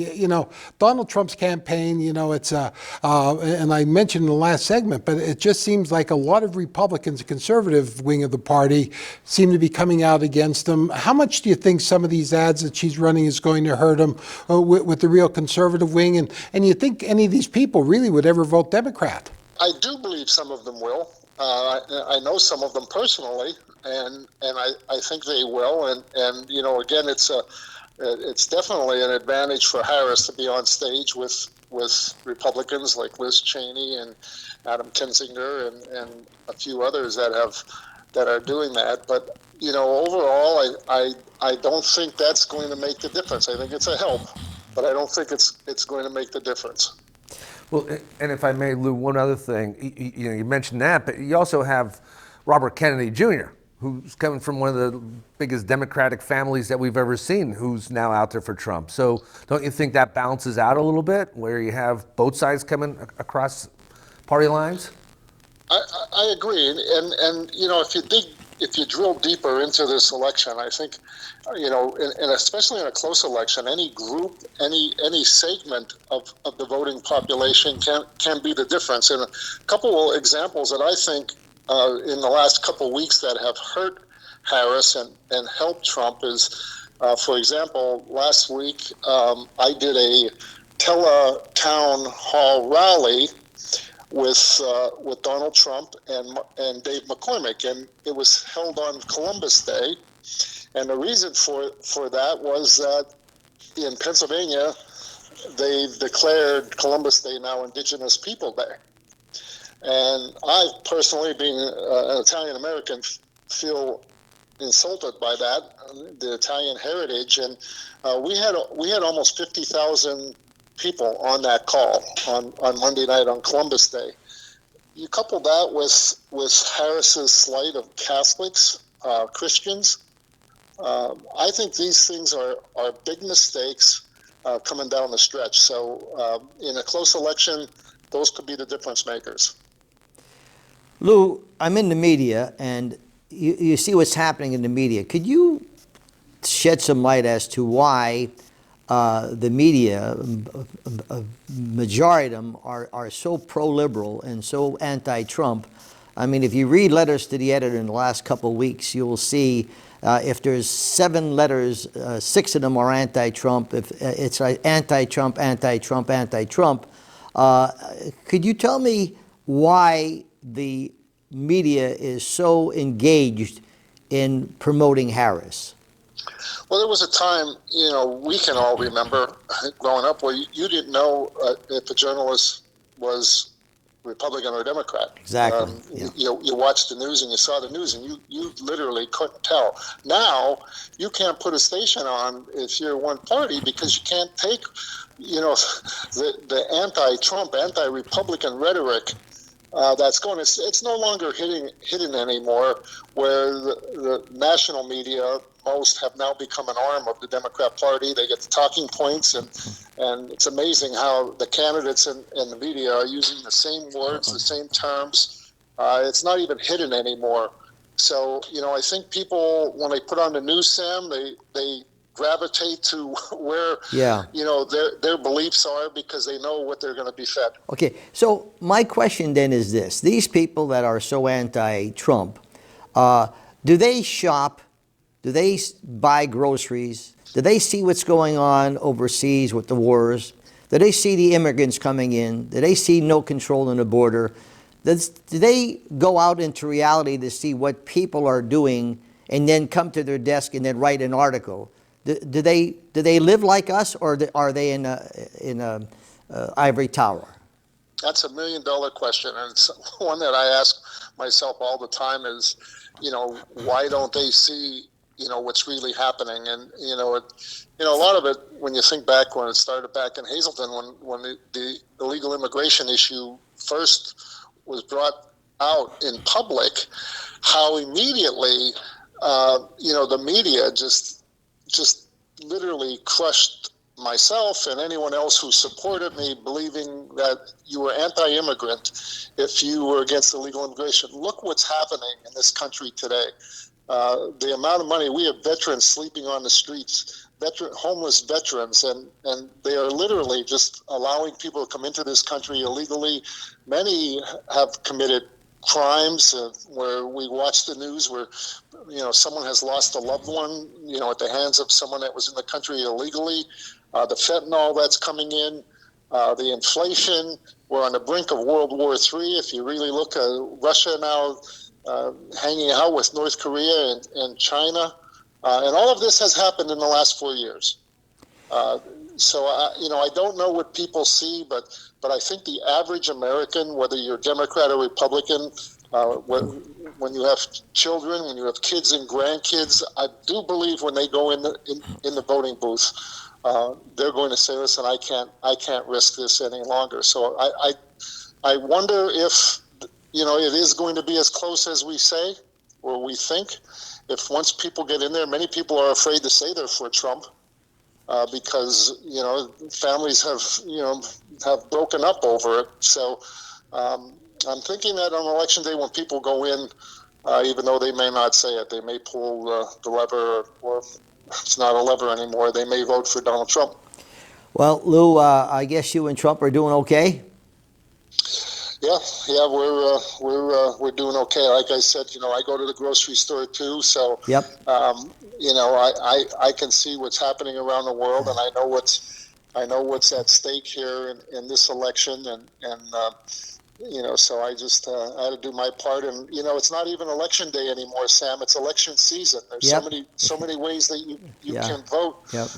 [SPEAKER 4] Donald Trump's campaign, it's and I mentioned in the last segment, but it just seems like a lot of Republicans, the conservative wing of the party, seem to be coming out against him. How much do you think some of these ads that she's running is going to hurt him with the real conservative wing? And you think any of these people really would ever vote Democrat?
[SPEAKER 7] I do believe some of them will. I know some of them personally, and I think they will. And again, it's definitely an advantage for Harris to be on stage with Republicans like Liz Cheney and Adam Kinzinger and a few others that are doing that. But overall, I don't think that's going to make the difference. I think it's a help, but I don't think it's going to make the difference.
[SPEAKER 3] Well, and if I may, Lou, one other thing, you mentioned that, but you also have Robert Kennedy Jr., who's coming from one of the biggest Democratic families that we've ever seen, who's now out there for Trump. So don't you think that balances out a little bit, where you have both sides coming across party lines?
[SPEAKER 7] I agree, and if you dig if you drill deeper into this election, I think, and especially in a close election, any group, any segment of the voting population can be the difference. And a couple of examples that I think in the last couple of weeks that have hurt Harris and helped Trump is, for example, last week I did a tele-town hall rally with Donald Trump and Dave McCormick, and it was held on Columbus Day. And the reason for that was that in Pennsylvania, they've declared Columbus Day now Indigenous People Day. And I personally, being an Italian American, feel insulted by that, the Italian heritage. And we had almost 50,000 people on that call on Monday night on Columbus Day. You couple that with Harris's slight of Catholics, Christians. I think these things are big mistakes coming down the stretch. So in a close election, those could be the difference makers.
[SPEAKER 2] Lou, I'm in the media, and you see what's happening in the media. Could you shed some light as to why the media, a majority of them, are so pro-liberal and so anti-Trump? I mean, if you read letters to the editor in the last couple of weeks, you will see if there's 7 letters, 6 of them are anti-Trump. If it's anti-Trump, anti-Trump, anti-Trump. Could you tell me why the media is so engaged in promoting Harris?
[SPEAKER 7] Well, there was a time, we can all remember growing up where you didn't know if a journalist was Republican or Democrat.
[SPEAKER 2] Exactly.
[SPEAKER 7] You watched the news and you saw the news and you literally couldn't tell. Now, you can't put a station on if you're one party because you can't take, the anti-Trump, anti-Republican rhetoric that's going. It's no longer hidden anymore, where the national media, most have now become an arm of the Democrat Party. They get the talking points, and it's amazing how the candidates and the media are using the same words, the same terms. It's not even hidden anymore. So, I think people, when they put on the news, Sam, they gravitate to where, their beliefs are because they know what they're going to be fed.
[SPEAKER 2] Okay, so my question then is this. These people that are so anti-Trump, do they shop? Do they buy groceries? Do they see what's going on overseas with the wars? Do they see the immigrants coming in? Do they see no control on the border? Do they go out into reality to see what people are doing and then come to their desk and then write an article? Do they live like us, or are they in a ivory tower?
[SPEAKER 7] That's $1 million question, and it's one that I ask myself all the time. Is why don't they see what's really happening? And a lot of it, when you think back when it started back in Hazleton, when the illegal immigration issue first was brought out in public, how immediately the media just literally crushed myself and anyone else who supported me, believing that you were anti-immigrant if you were against illegal immigration. Look what's happening in this country today. The amount of money, we have veterans sleeping on the streets, homeless veterans, and they are literally just allowing people to come into this country illegally. Many have committed crimes where we watch the news where someone has lost a loved one at the hands of someone that was in the country illegally. The fentanyl that's coming in, the inflation. We're on the brink of World War III. If you really look at Russia now hanging out with North Korea and China, and all of this has happened in the last 4 years. So I don't know what people see, but I think the average American, whether you're Democrat or Republican, when you have children, when you have kids and grandkids, I do believe when they go in the voting booth, they're going to say, "Listen, I can't risk this any longer." So I wonder if it is going to be as close as we say or we think. If once people get in there, many people are afraid to say they're for Trump. Because families have broken up over it. So I'm thinking that on election day, when people go in, even though they may not say it. They may pull the lever, or if it's not a lever anymore, they may vote for Donald Trump.
[SPEAKER 2] Well, Lou, I guess you and Trump are doing okay?
[SPEAKER 7] Yeah, we're doing okay. Like I said, I go to the grocery store too, so
[SPEAKER 2] Yep.
[SPEAKER 7] I can see what's happening around the world, and I know what's at stake here in this election, and so I just I had to do my part, and it's not even election day anymore, Sam. It's election season. There's
[SPEAKER 2] Yep.
[SPEAKER 7] so many ways that you
[SPEAKER 2] Yeah.
[SPEAKER 7] can vote.
[SPEAKER 2] Yep.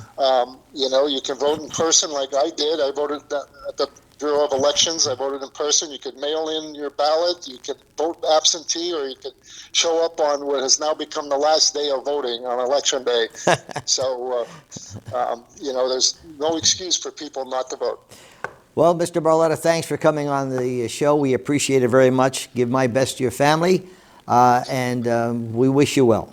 [SPEAKER 7] You can vote in person like I did. I voted at the Bureau of Elections. I voted in person. You could mail in your ballot. You could vote absentee, or you could show up on what has now become the last day of voting on Election Day. So, there's no excuse for people not to vote.
[SPEAKER 2] Well, Mr. Barletta, thanks for coming on the show. We appreciate it very much. Give my best to your family, and we wish you well.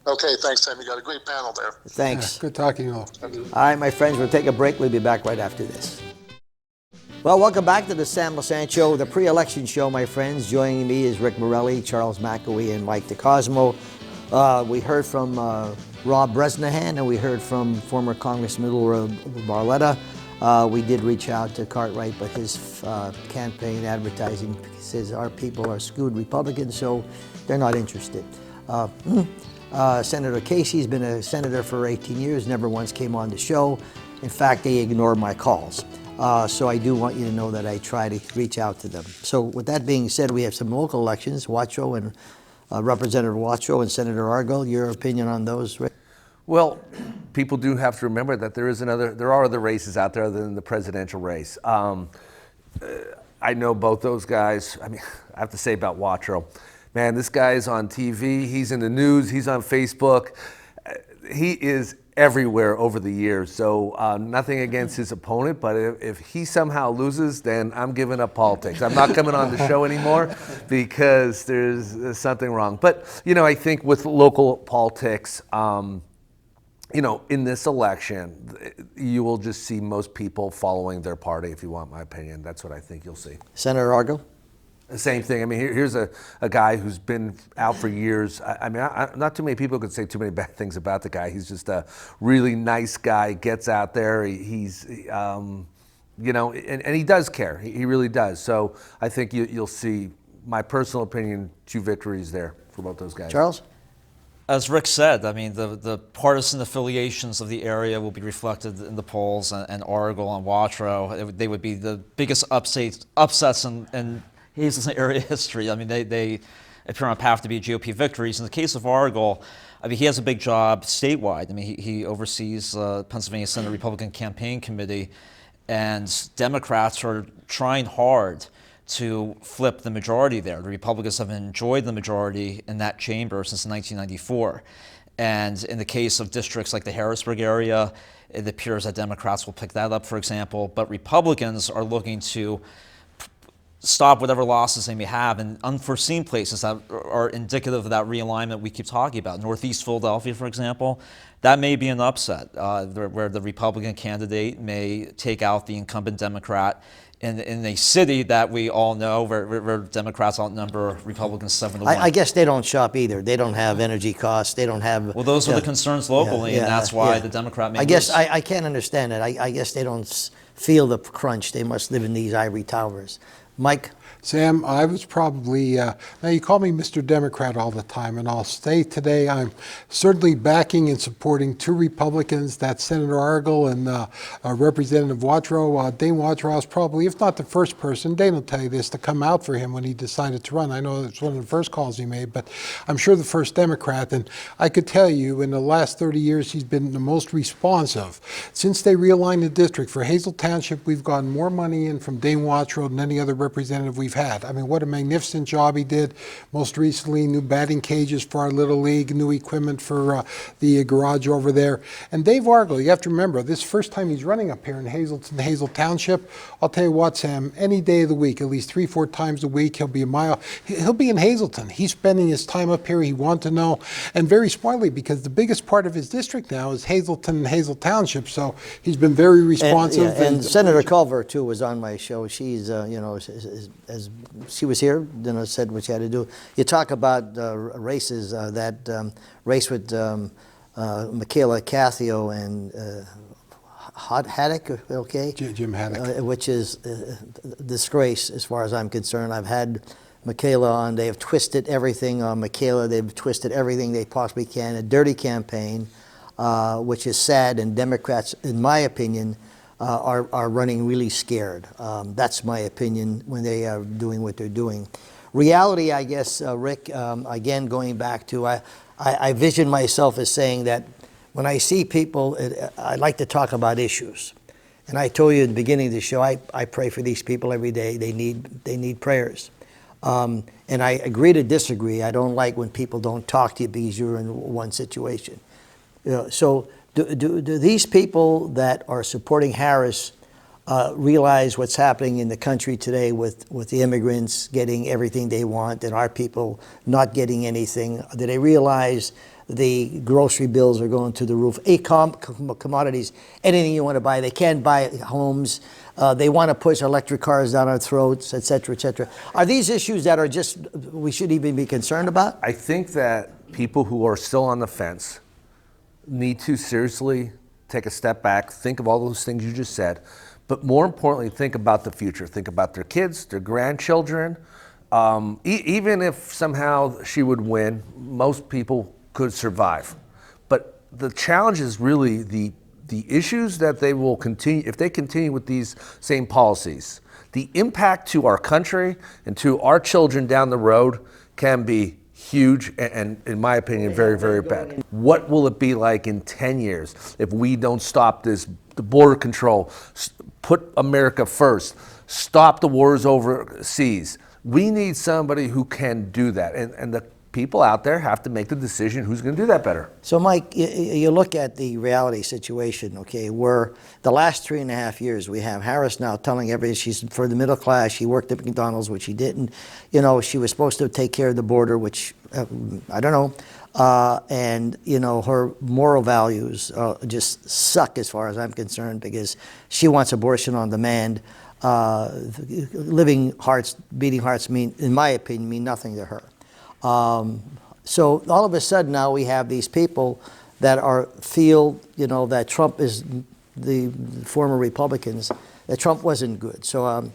[SPEAKER 7] Okay, thanks, Sam. You got a great panel there.
[SPEAKER 2] Thanks.
[SPEAKER 4] Good talking to you all.
[SPEAKER 2] All right, my friends, we'll take a break. We'll be back right after this. Well, welcome back to the Sam Lesante Show, the pre-election show, my friends. Joining me is Rick Morelli, Charles McElwee, and Mike DeCosmo. We heard from Rob Bresnahan, and we heard from former Congressman Lou Barletta. We did reach out to Cartwright, but his campaign advertising says our people are skewed Republicans, so they're not interested. Senator Casey's been a senator for 18 years, never once came on the show. In fact, they ignore my calls. So I do want you to know that I try to reach out to them. So with that being said, we have some local elections, Wacho and Representative Wacho and Senator Argyle. Your opinion on those, Rick?
[SPEAKER 3] Well, people do have to remember that there are other races out there than the presidential race. I know both those guys. I mean, I have to say about Wacho, man, this guy's on TV. He's in the news. He's on Facebook. He is everywhere over the years. So nothing against his opponent, but if he somehow loses, then I'm giving up politics. I'm not coming on the show anymore because there's something wrong. But, I think with local politics, in this election, you will just see most people following their party, if you want my opinion. That's what I think you'll see.
[SPEAKER 2] Senator Argyle?
[SPEAKER 3] Same thing. I mean, here's a guy who's been out for years. I mean, not too many people could say too many bad things about the guy. He's just a really nice guy, gets out there. He's and he does care. He really does. So I think you'll see, my personal opinion, 2 victories there for both those guys.
[SPEAKER 2] Charles?
[SPEAKER 5] As Rick said, I mean, the partisan affiliations of the area will be reflected in the polls, and Argyle and Wacho, they would be the biggest upsets in Hazelton area history. I mean, they appear on path to be GOP victories. In the case of Argyle, I mean, he has a big job statewide. I mean, he oversees Pennsylvania Senate Republican Campaign Committee, and Democrats are trying hard to flip the majority there. The Republicans have enjoyed the majority in that chamber since 1994. And in the case of districts like the Harrisburg area, it appears that Democrats will pick that up, for example. But Republicans are looking to stop whatever losses they may have in unforeseen places that are indicative of that realignment we keep talking about. Northeast Philadelphia, for example, that may be an upset where the Republican candidate may take out the incumbent Democrat in a city that we all know where Democrats outnumber Republicans 7-1.
[SPEAKER 2] I guess they don't shop either. They don't have energy costs. They don't have...
[SPEAKER 5] Well, those are the concerns locally, and that's why the Democrat may
[SPEAKER 2] lose.
[SPEAKER 5] I
[SPEAKER 2] can't understand it. I guess they don't feel the crunch. They must live in these ivory towers. Mike?
[SPEAKER 4] Sam, I was probably, now you call me Mr. Democrat all the time, and I'll say today I'm certainly backing and supporting 2 Republicans, that's Senator Argyle and Representative Wacho. Dane Watrow is probably, if not the first person, Dane will tell you this, to come out for him when he decided to run. I know it's one of the first calls he made, but I'm sure the first Democrat. And I could tell you, in the last 30 years, he's been the most responsive. Since they realigned the district for Hazel Township, we've gotten more money in from Dane Watrow than any other representative we've had. I mean, what a magnificent job he did. Most recently, new batting cages for our Little League, new equipment for the garage over there. And Dave Argyle, you have to remember, this first time he's running up here in Hazelton, Hazel Township. I'll tell you what, Sam, any day of the week, at least 3-4 times a week, he'll be a mile. He'll be in Hazelton. He's spending his time up here. He wants to know. And very smartly, because the biggest part of his district now is Hazelton and Hazel Township. So he's been very responsive.
[SPEAKER 2] And Senator Culver, too, was on my show. She's, as she was here, said what she had to do. You talk about races, that race with Michaela Cathio and Haddock, okay?
[SPEAKER 4] Jim Haddock.
[SPEAKER 2] Which is a disgrace as far as I'm concerned. I've had Michaela on. They have twisted everything on Michaela. They've twisted everything they possibly can. A dirty campaign, which is sad, and Democrats, in my opinion, are running really scared. That's my opinion when they are doing what they're doing. Reality, I guess, Rick, again, going back to, I vision myself as saying that when I see people, I like to talk about issues. And I told you at the beginning of the show, I pray for these people every day. They need prayers. And I agree to disagree. I don't like when people don't talk to you because you're in one situation. So do these people that are supporting Harris realize what's happening in the country today with the immigrants getting everything they want and our people not getting anything? Do they realize the grocery bills are going to the roof? Commodities, anything you want to buy, they can't buy homes. They want to push electric cars down our throats, et cetera, et cetera. Are these issues that are just, we should even be concerned about?
[SPEAKER 3] I think that people who are still on the fence need to seriously take a step back, think of all those things you just said, but more importantly, think about the future. Think about their kids, their grandchildren. Even if somehow she would win, most people could survive. But the challenge is really the issues that they will continue, if they continue with these same policies, the impact to our country and to our children down the road can be huge and in my opinion, very, very bad. What will it be like in 10 years if we don't stop the border control, put America first, stop the wars overseas? We need somebody who can do that. And the people out there have to make the decision who's going to do that better.
[SPEAKER 2] So, Mike, you look at the reality situation, okay, where the last 3.5 years we have Harris now telling everybody she's for the middle class. She worked at McDonald's, which she didn't. She was supposed to take care of the border, which I don't know. And, her moral values just suck as far as I'm concerned because she wants abortion on demand. Living hearts, beating hearts in my opinion, mean nothing to her. So all of a sudden now we have these people that feel, that Trump is the former Republicans, that Trump wasn't good. So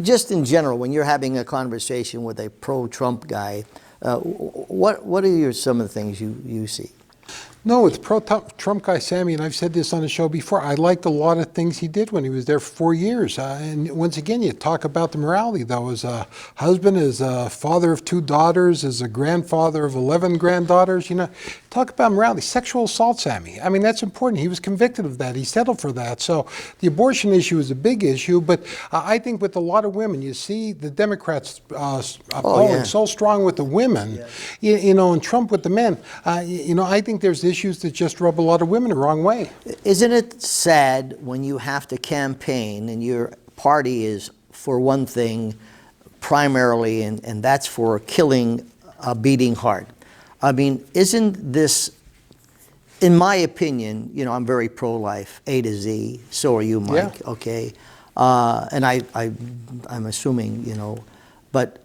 [SPEAKER 2] just in general, when you're having a conversation with a pro-Trump guy, what are some of the things you see?
[SPEAKER 4] No, with pro-Trump guy Sammy, and I've said this on the show before, I liked a lot of things he did when he was there for 4 years. And once again, you talk about the morality, though. As a husband, as a father of 2 daughters, as a grandfather of 11 granddaughters, talk about morality. Sexual assault, Sammy. I mean, that's important. He was convicted of that. He settled for that. So the abortion issue is a big issue. But I think with a lot of women, you see the Democrats polling so strong with the women, and Trump with the men. I think there's issues that just rub a lot of women the wrong way.
[SPEAKER 2] Isn't it sad when you have to campaign and your party is for one thing primarily, and that's for killing a beating heart? I mean, isn't this, in my opinion, I'm very pro-life, A to Z. So are you, Mike. Yeah. Okay, and I'm assuming, but.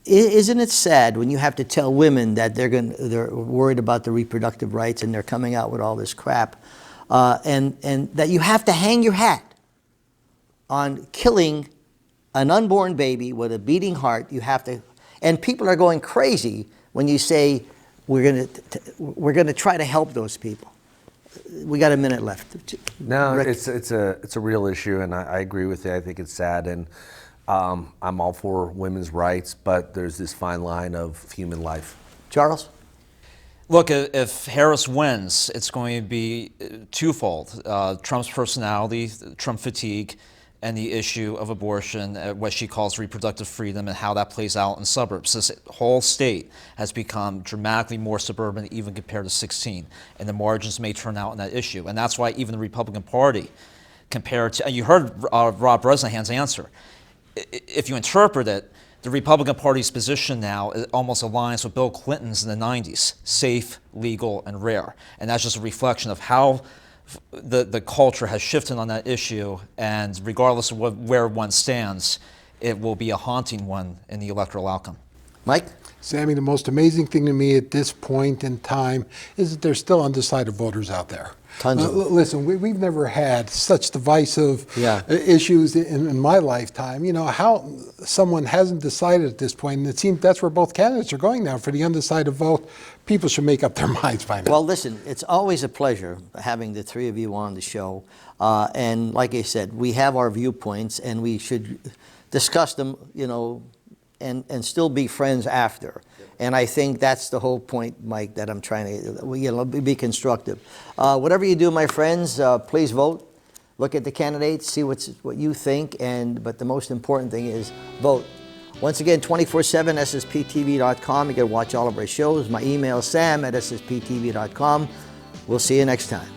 [SPEAKER 2] Isn't it sad when you have to tell women that they're worried about the reproductive rights and they're coming out with all this crap, and that you have to hang your hat on killing an unborn baby with a beating heart? You have to, and people are going crazy when you say we're gonna try to help those people. We got a minute left.
[SPEAKER 3] No,
[SPEAKER 2] Rick.
[SPEAKER 3] it's a real issue, and I agree with you. I think it's sad, and I'm all for women's rights, but there's this fine line of human life.
[SPEAKER 2] Charles?
[SPEAKER 5] Look, if Harris wins, it's going to be twofold. Trump's personality, Trump fatigue, and the issue of abortion, what she calls reproductive freedom, and how that plays out in suburbs. This whole state has become dramatically more suburban even compared to 16, and the margins may turn out in that issue. And that's why even the Republican Party, compared to, and you heard Rob Bresnahan's answer, if you interpret it, the Republican Party's position now almost aligns with Bill Clinton's in the 90s, safe, legal, and rare. And that's just a reflection of how the culture has shifted on that issue, and regardless of where one stands, it will be a haunting one in the electoral outcome.
[SPEAKER 2] Mike?
[SPEAKER 4] Sammy, the most amazing thing to me at this point in time is that there's still undecided voters out there.
[SPEAKER 2] Tons of them.
[SPEAKER 4] Listen, we've never had such divisive
[SPEAKER 2] Yeah.
[SPEAKER 4] issues in my lifetime. You know, how someone hasn't decided at this point, and it seems that's where both candidates are going now. For the undecided vote, people should make up their minds by now.
[SPEAKER 2] Well, listen, it's always a pleasure having the three of you on the show. And like I said, we have our viewpoints, and we should discuss them, you know, and still be friends after. And I think that's the whole point, Mike, that I'm trying to, you know, be constructive. Whatever you do, my friends, please vote. Look at the candidates, see what you think, but the most important thing is vote. Once again, 24/7, ssptv.com. You can watch all of our shows. My email, sam@ssptv.com. We'll see you next time.